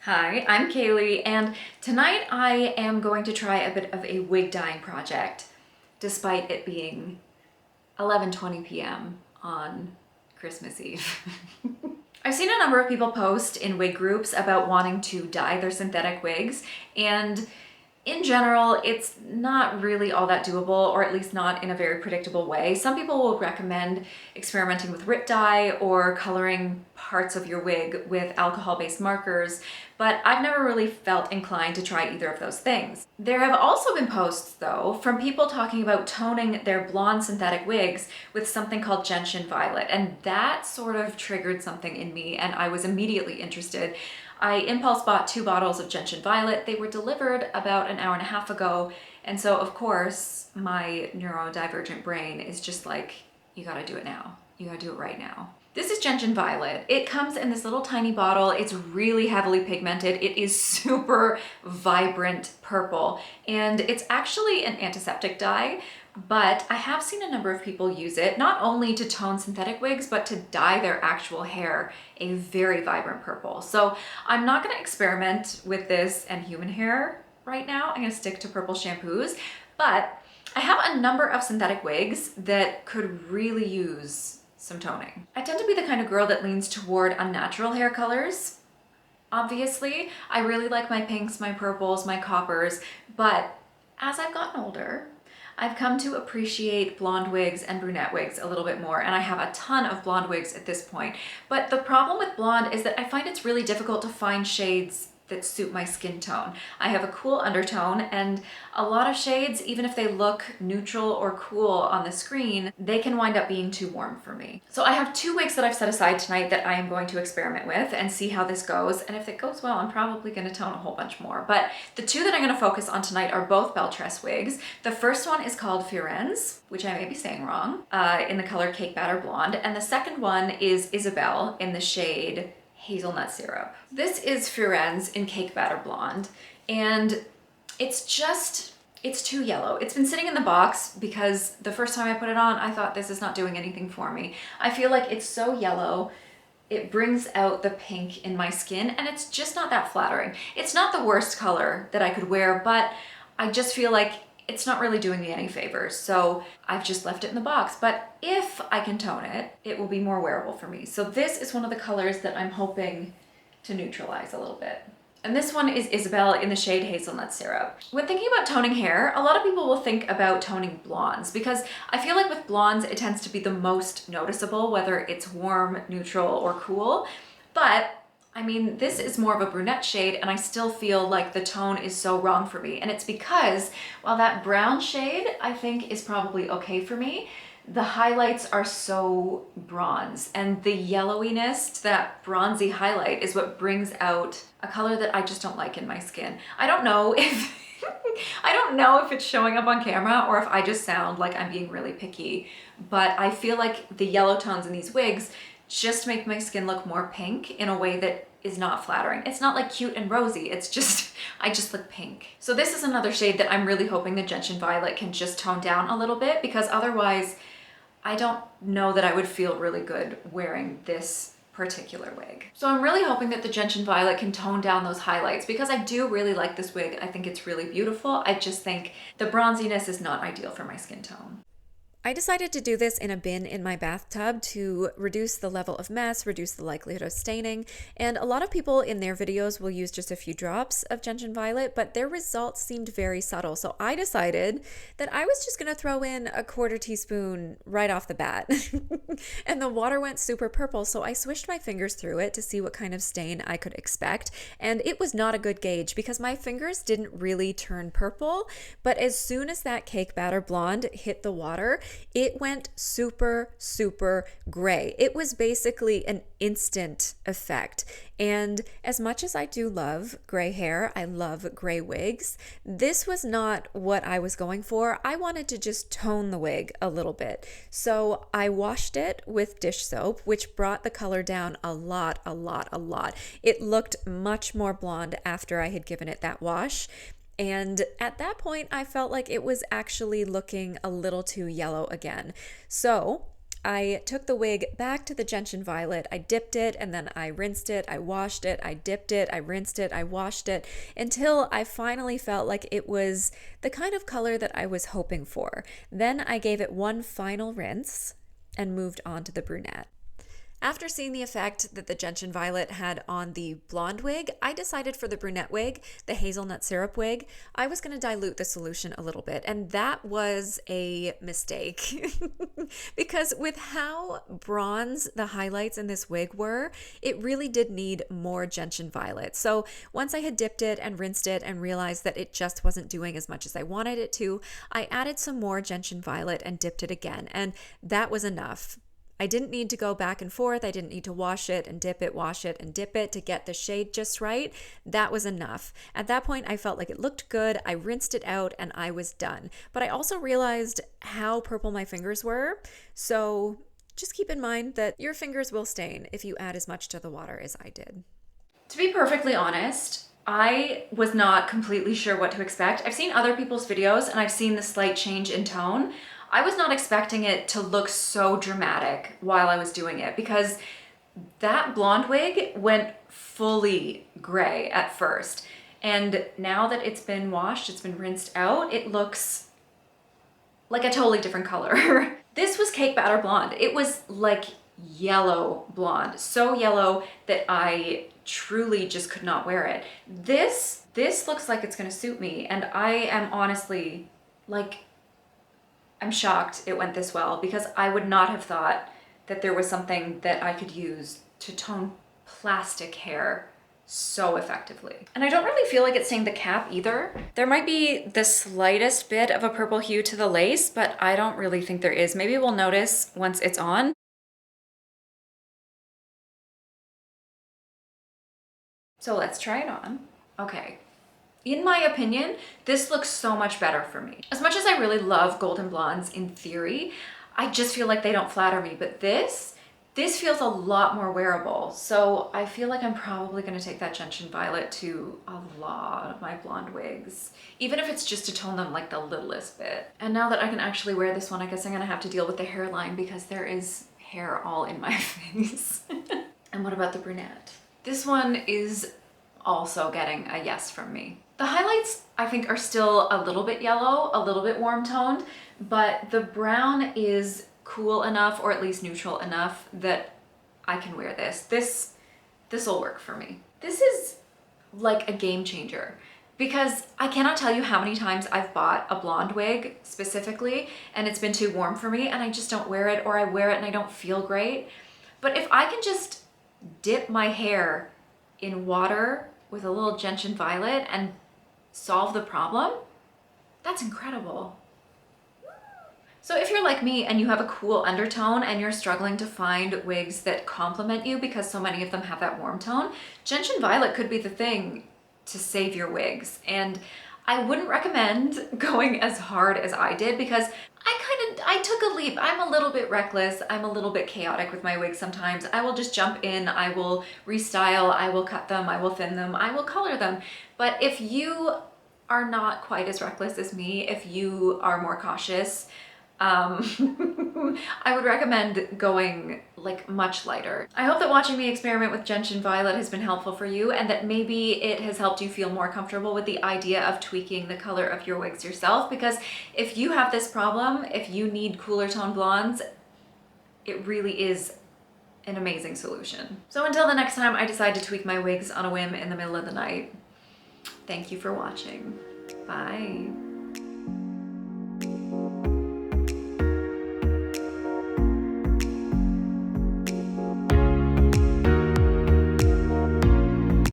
Hi, I'm Kaylee, and tonight I am going to try a bit of a wig dyeing project, despite it being 11:20 p.m. on Christmas Eve. I've seen a number of people post in wig groups about wanting to dye their synthetic wigs, and in general, it's not really all that doable, or at least not in a very predictable way. Some people will recommend experimenting with rip dye or coloring parts of your wig with alcohol-based markers, but I've never really felt inclined to try either of those things. There have also been posts, though, from people talking about toning their blonde synthetic wigs with something called gentian violet, and that sort of triggered something in me, and I was immediately interested. I impulse bought 2 bottles of gentian violet. They were delivered about an hour and a half ago. And so of course my neurodivergent brain is just like, you gotta do it now. You gotta do it right now. This is gentian violet. It comes in this little tiny bottle. It's really heavily pigmented. It is super vibrant purple, and it's actually an antiseptic dye. But I have seen a number of people use it, not only to tone synthetic wigs, but to dye their actual hair a very vibrant purple. So I'm not gonna experiment with this and human hair right now. I'm gonna stick to purple shampoos, but I have a number of synthetic wigs that could really use some toning. I tend to be the kind of girl that leans toward unnatural hair colors. Obviously, I really like my pinks, my purples, my coppers, but as I've gotten older, I've come to appreciate blonde wigs and brunette wigs a little bit more, and I have a ton of blonde wigs at this point. But the problem with blonde is that I find it's really difficult to find shades that suit my skin tone. I have a cool undertone, and a lot of shades, even if they look neutral or cool on the screen, they can wind up being too warm for me. So I have 2 wigs that I've set aside tonight that I am going to experiment with and see how this goes. And if it goes well, I'm probably gonna tone a whole bunch more. But the 2 that I'm gonna focus on tonight are both Belle Tress wigs. The first one is called Firenze, which I may be saying wrong, in the color Cake Batter Blonde. And the second one is Isabel in the shade Hazelnut Syrup. This is Firenze in Cake Batter Blonde, and it's too yellow. It's been sitting in the box because the first time I put it on, I thought this is not doing anything for me. I feel like it's so yellow, it brings out the pink in my skin, and it's just not that flattering. It's not the worst color that I could wear, but I just feel like it's not really doing me any favors, so I've just left it in the box. But if I can tone it, it will be more wearable for me. So this is one of the colors that I'm hoping to neutralize a little bit. And this one is Isabel in the shade Hazelnut Syrup. When thinking about toning hair, a lot of people will think about toning blondes, because I feel like with blondes, it tends to be the most noticeable, whether it's warm, neutral, or cool. But I mean, this is more of a brunette shade, and I still feel like the tone is so wrong for me. And it's because while that brown shade I think is probably okay for me, the highlights are so bronze, and the yellowiness to that bronzy highlight is what brings out a color that I just don't like in my skin. I don't know if I don't know if it's showing up on camera or if I just sound like I'm being really picky, but I feel like the yellow tones in these wigs just make my skin look more pink in a way that is not flattering. It's not like cute and rosy, it's just, I just look pink. So this is another shade that I'm really hoping the gentian violet can just tone down a little bit, because otherwise I don't know that I would feel really good wearing this particular wig. So I'm really hoping that the gentian violet can tone down those highlights, because I do really like this wig. I think it's really beautiful. I just think the bronziness is not ideal for my skin tone. I decided to do this in a bin in my bathtub to reduce the level of mess, reduce the likelihood of staining, and a lot of people in their videos will use just a few drops of gentian violet, but their results seemed very subtle. So I decided that I was just going to throw in a 1/4 teaspoon right off the bat. And the water went super purple, so I swished my fingers through it to see what kind of stain I could expect, and it was not a good gauge because my fingers didn't really turn purple, but as soon as that Cake Batter Blonde hit the water, it went super, super gray. It was basically an instant effect. And as much as I do love gray hair, I love gray wigs, this was not what I was going for. I wanted to just tone the wig a little bit. So I washed it with dish soap, which brought the color down a lot, a lot, a lot. It looked much more blonde after I had given it that wash. And at that point, I felt like it was actually looking a little too yellow again. So I took the wig back to the gentian violet. I dipped it and then I rinsed it. I washed it. I dipped it. I rinsed it. I washed it until I finally felt like it was the kind of color that I was hoping for. Then I gave it one final rinse and moved on to the brunette. After seeing the effect that the gentian violet had on the blonde wig, I decided for the brunette wig, the hazelnut syrup wig, I was going to dilute the solution a little bit. And that was a mistake because with how bronze the highlights in this wig were, it really did need more gentian violet. So once I had dipped it and rinsed it and realized that it just wasn't doing as much as I wanted it to, I added some more gentian violet and dipped it again. And that was enough. I didn't need to go back and forth. I didn't need to wash it and dip it, wash it and dip it to get the shade just right. That was enough. At that point, I felt like it looked good. I rinsed it out and I was done. But I also realized how purple my fingers were. So just keep in mind that your fingers will stain if you add as much to the water as I did. To be perfectly honest, I was not completely sure what to expect. I've seen other people's videos and I've seen the slight change in tone. I was not expecting it to look so dramatic while I was doing it because that blonde wig went fully gray at first. And now that it's been washed, it's been rinsed out, it looks like a totally different color. This was cake batter blonde. It was like yellow blonde, so yellow that I truly just could not wear it. This looks like it's gonna suit me, and I am honestly like, I'm shocked it went this well because I would not have thought that there was something that I could use to tone plastic hair so effectively. And I don't really feel like it's stained the cap either. There might be the slightest bit of a purple hue to the lace, but I don't really think there is. Maybe we'll notice once it's on. So let's try it on. Okay. In my opinion, this looks so much better for me. As much as I really love golden blondes in theory, I just feel like they don't flatter me. But this feels a lot more wearable. So I feel like I'm probably gonna take that gentian violet to a lot of my blonde wigs, even if it's just to tone them like the littlest bit. And now that I can actually wear this one, I guess I'm gonna have to deal with the hairline because there is hair all in my face. And what about the brunette? This one is also getting a yes from me. The highlights, I think, are still a little bit yellow, a little bit warm toned, but the brown is cool enough, or at least neutral enough, that I can wear this. This will work for me. This is like a game changer because I cannot tell you how many times I've bought a blonde wig specifically and it's been too warm for me and I just don't wear it, or I wear it and I don't feel great. But if I can just dip my hair in water with a little gentian violet and solve the problem, that's incredible. So if you're like me and you have a cool undertone and you're struggling to find wigs that complement you because so many of them have that warm tone, gentian violet could be the thing to save your wigs. And I wouldn't recommend going as hard as I did because I took a leap. I'm a little bit reckless. I'm a little bit chaotic with my wigs sometimes. I will just jump in, I will restyle, I will cut them, I will thin them, I will color them. But if you are not quite as reckless as me, if you are more cautious, I would recommend going like much lighter. I hope that watching me experiment with gentian violet has been helpful for you and that maybe it has helped you feel more comfortable with the idea of tweaking the color of your wigs yourself, because if you have this problem, if you need cooler tone blondes, it really is an amazing solution. So until the next time I decide to tweak my wigs on a whim in the middle of the night, thank you for watching. Bye.